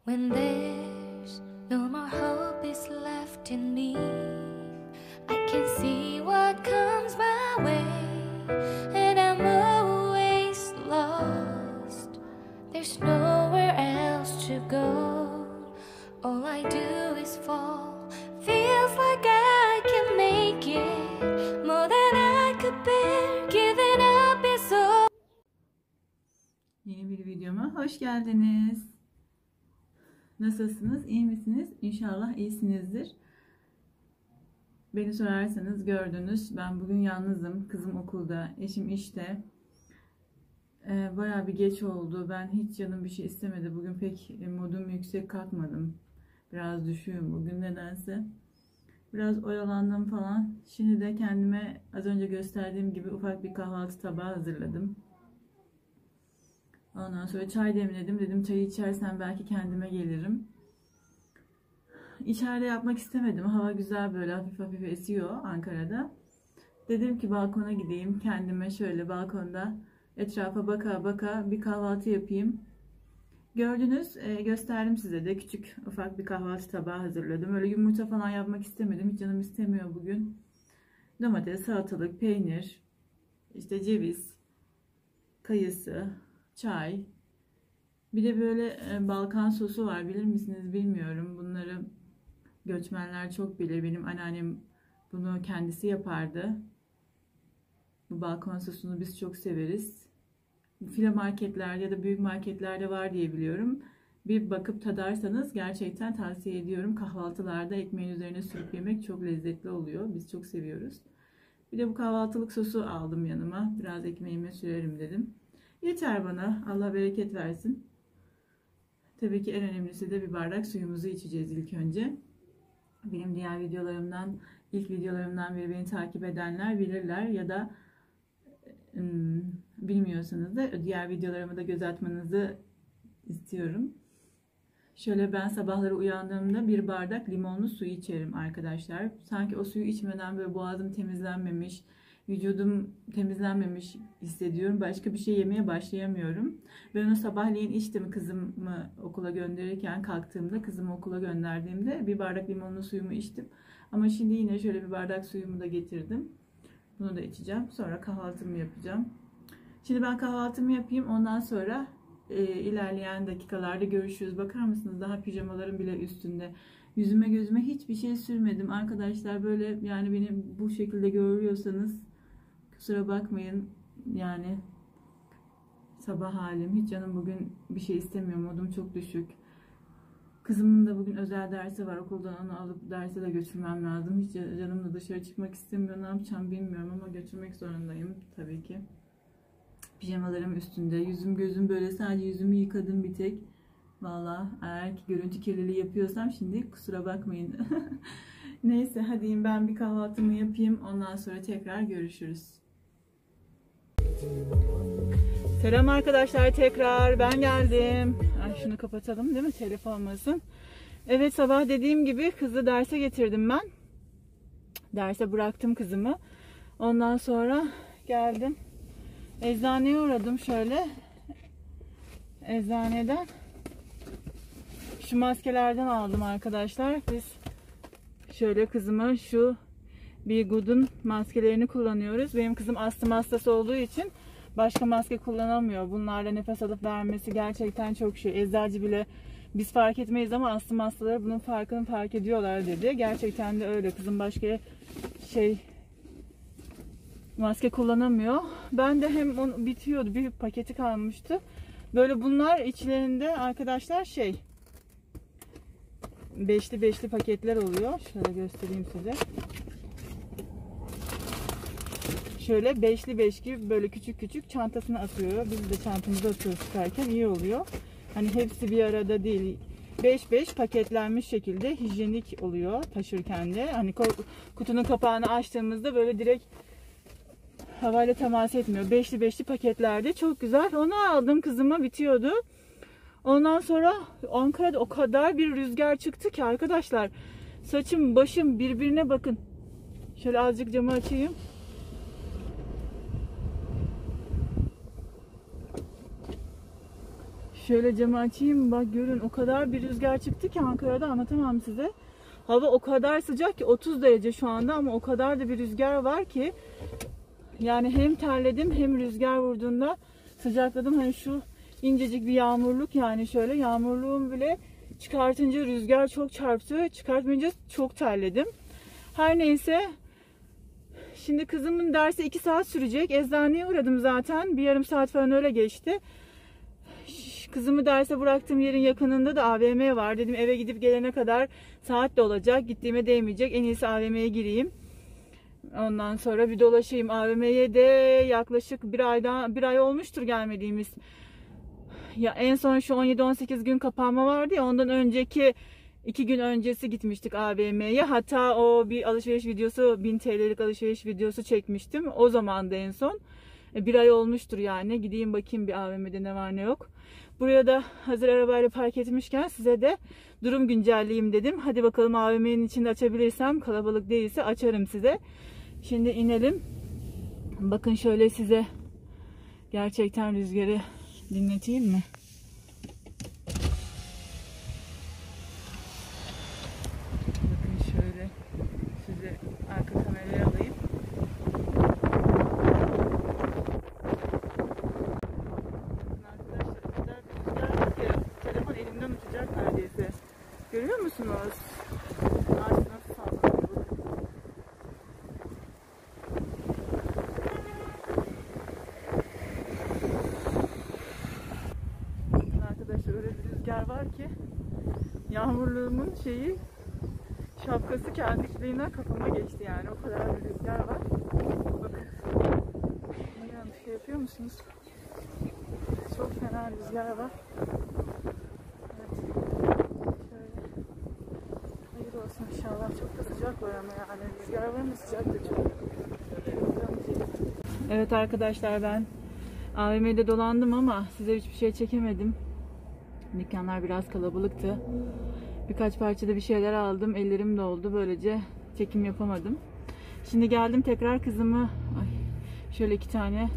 When there's no more hope is left in me, I can see what comes my way, and I'm always lost. There's nowhere else to go. All I do is fall. Feels like I can make it more than I could bear. Giving up is all. Yeni bir videoma hoş geldiniz. Nasılsınız? İyi misiniz? İnşallah iyisinizdir. Beni sorarsanız gördünüz. Ben bugün yalnızım. Kızım okulda, eşim işte. Bayağı bir geç oldu. Ben hiç canım bir şey istemedi. Bugün pek modum yüksek kalkmadım. Biraz düşüğüm bugün nedense. Biraz oyalandım falan. Şimdi de kendime az önce gösterdiğim gibi ufak bir kahvaltı tabağı hazırladım. Ondan sonra çay demledim. Dedim çayı içersem belki kendime gelirim. İçeride yapmak istemedim. Hava güzel, böyle hafif hafif esiyor Ankara'da. Dedim ki balkona gideyim. Kendime şöyle balkonda etrafa baka baka bir kahvaltı yapayım. Gördünüz, gösterdim size de, küçük ufak bir kahvaltı tabağı hazırladım. Öyle yumurta falan yapmak istemedim. Hiç canım istemiyor bugün. Domates, salatalık, peynir, işte ceviz, kayısı, çay. Bir de böyle Balkan sosu var, bilir misiniz bilmiyorum. Bunları göçmenler çok bilir. Benim anneannem bunu kendisi yapardı. Bu Balkan sosunu biz çok severiz. File marketlerde ya da büyük marketlerde var diye biliyorum. Bir bakıp tadarsanız gerçekten tavsiye ediyorum. Kahvaltılarda ekmeğin üzerine sürüp yemek çok lezzetli oluyor. Biz çok seviyoruz. Bir de bu kahvaltılık sosu aldım yanıma. Biraz ekmeğime sürerim dedim. Yeter bana. Allah bereket versin. Tabii ki en önemlisi de bir bardak suyumuzu içeceğiz ilk önce. Benim diğer videolarımdan, ilk videolarımdan beri beni takip edenler bilirler ya da bilmiyorsanız da diğer videolarımı da göz atmanızı istiyorum. Şöyle ben sabahları uyandığımda bir bardak limonlu su içerim arkadaşlar. Sanki o suyu içmeden böyle boğazım temizlenmemiş, vücudum temizlenmemiş hissediyorum. Başka bir şey yemeye başlayamıyorum. Ben onu sabahleyin içtim, kızımı okula gönderirken, kalktığımda kızımı okula gönderdiğimde bir bardak limonlu suyumu içtim. Ama şimdi yine şöyle bir bardak suyumu da getirdim. Bunu da içeceğim. Sonra kahvaltımı yapacağım. Şimdi ben kahvaltımı yapayım. Ondan sonra ilerleyen dakikalarda görüşürüz. Bakar mısınız? Daha pijamalarım bile üstünde. Yüzüme gözüme hiçbir şey sürmedim. Arkadaşlar böyle, yani beni bu şekilde görüyorsanız kusura bakmayın. Yani sabah halim. Hiç canım bugün bir şey istemiyor. Modum çok düşük. Kızımın da bugün özel dersi var. Okuldan onu alıp derse de götürmem lazım. Hiç canım da dışarı çıkmak istemiyor. Ne yapacağım bilmiyorum ama götürmek zorundayım tabii ki. Pijamalarım üstünde. Yüzüm gözüm böyle, sadece yüzümü yıkadım bir tek. Valla eğer ki görüntü kirliliği yapıyorsam şimdi kusura bakmayın. Neyse hadi ben bir kahvaltımı yapayım. Ondan sonra tekrar görüşürüz. Selam arkadaşlar, tekrar ben geldim. Ay, şunu kapatalım değil mi? Telef olmasın. Evet, sabah dediğim gibi kızı derse getirdim ben. Derse bıraktım kızımı. Ondan sonra geldim. Eczaneye uğradım şöyle. Eczaneden şu maskelerden aldım arkadaşlar. Biz şöyle kızıma şu Be Good'un maskelerini kullanıyoruz. Benim kızım astım hastası olduğu için başka maske kullanamıyor. Bunlarla nefes alıp vermesi gerçekten çok şey. Eczacı bile biz fark etmeyiz ama astım hastaları bunun farkını fark ediyorlar dedi. Gerçekten de öyle. Kızım başka maske kullanamıyor. Ben de hem onu bitiyordu. Bir paketi kalmıştı. Böyle bunlar içlerinde arkadaşlar beşli paketler oluyor. Şöyle göstereyim size. Şöyle beş gibi böyle küçük çantasına atıyor. Biz de çantamıza atıyoruz çıkarken, iyi oluyor. Hani hepsi bir arada değil. 5 paketlenmiş şekilde hijyenik oluyor taşırken de. Hani kutunun kapağını açtığımızda böyle direkt havayla temas etmiyor. Beşli paketlerde çok güzel. Onu aldım kızıma, bitiyordu. Ondan sonra Ankara'da o kadar bir rüzgar çıktı ki arkadaşlar. Saçım başım birbirine bakın. Şöyle azıcık camı açayım. Şöyle camı açayım, bak görün, o kadar bir rüzgar çıktı ki Ankara'da anlatamam size. Hava o kadar sıcak ki 30 derece şu anda ama o kadar da bir rüzgar var ki yani hem terledim hem rüzgar vurduğunda sıcakladım. Hani şu incecik bir yağmurluk, yani şöyle yağmurluğum bile çıkartınca rüzgar çok çarptı. Çıkartmayınca çok terledim. Her neyse, şimdi kızımın dersi 2 saat sürecek. Eczaneye uğradım zaten. Bir yarım saat falan öyle geçti. Kızımı derse bıraktığım yerin yakınında da AVM var. Dedim eve gidip gelene kadar saat de olacak. Gittiğime değmeyecek. En iyisi AVM'ye gireyim. Ondan sonra bir dolaşayım. AVM'ye de yaklaşık bir ay olmuştur gelmediğimiz. Ya en son şu 17-18 gün kapanma vardı ya, ondan önceki 2 gün öncesi gitmiştik AVM'ye. Hatta o bir alışveriş videosu, 1000 TL'lik alışveriş videosu çekmiştim. O zaman da en son. Bir ay olmuştur yani. Gideyim bakayım bir AVM'de ne var ne yok. Buraya da hazır arabayla park etmişken size de durum güncelleyeyim dedim. Hadi bakalım, AVM'nin içinde açabilirsem, kalabalık değilse açarım size. Şimdi inelim. Bakın şöyle size gerçekten rüzgarı dinleteyim mi? Bakın şöyle size arka kamerayı alayım. Telefon elimden uçacak neredeyse. Görüyor musunuz? Ağaç nasıl sallanıyor? Bakın arkadaşlar, öyle bir rüzgar var ki yağmurluğumun şapkası kendiliğinden kafama geçti yani. O kadar bir rüzgar var. Bakın. Bilmiyorum, bir şey yapıyor musunuz? Çok fena rüzgar var. Hayır olsun inşallah. Çok da sıcak var ama yani. Rüzgar var mı, sıcak da çok. Evet arkadaşlar, ben AVM'de dolandım ama size hiçbir şey çekemedim. Dükkanlar biraz kalabalıktı. Birkaç parçada bir şeyler aldım. Ellerim doldu. Böylece çekim yapamadım. Şimdi geldim tekrar kızımı. Şöyle 2 tane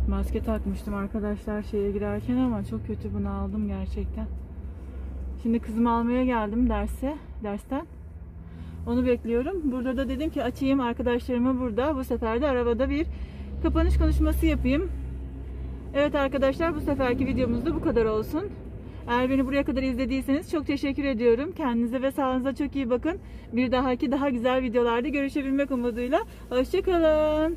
maske takmıştım arkadaşlar şeye girerken ama çok kötü, bunu aldım gerçekten. Şimdi kızımı almaya geldim dersten. Onu bekliyorum. Burada da dedim ki açayım arkadaşlarımı burada. Bu sefer de arabada bir kapanış konuşması yapayım. Evet arkadaşlar, bu seferki videomuz da bu kadar olsun. Eğer beni buraya kadar izlediyseniz çok teşekkür ediyorum. Kendinize ve sağlığınıza çok iyi bakın. Bir dahaki daha güzel videolarda görüşebilmek umuduyla. Hoşça kalın.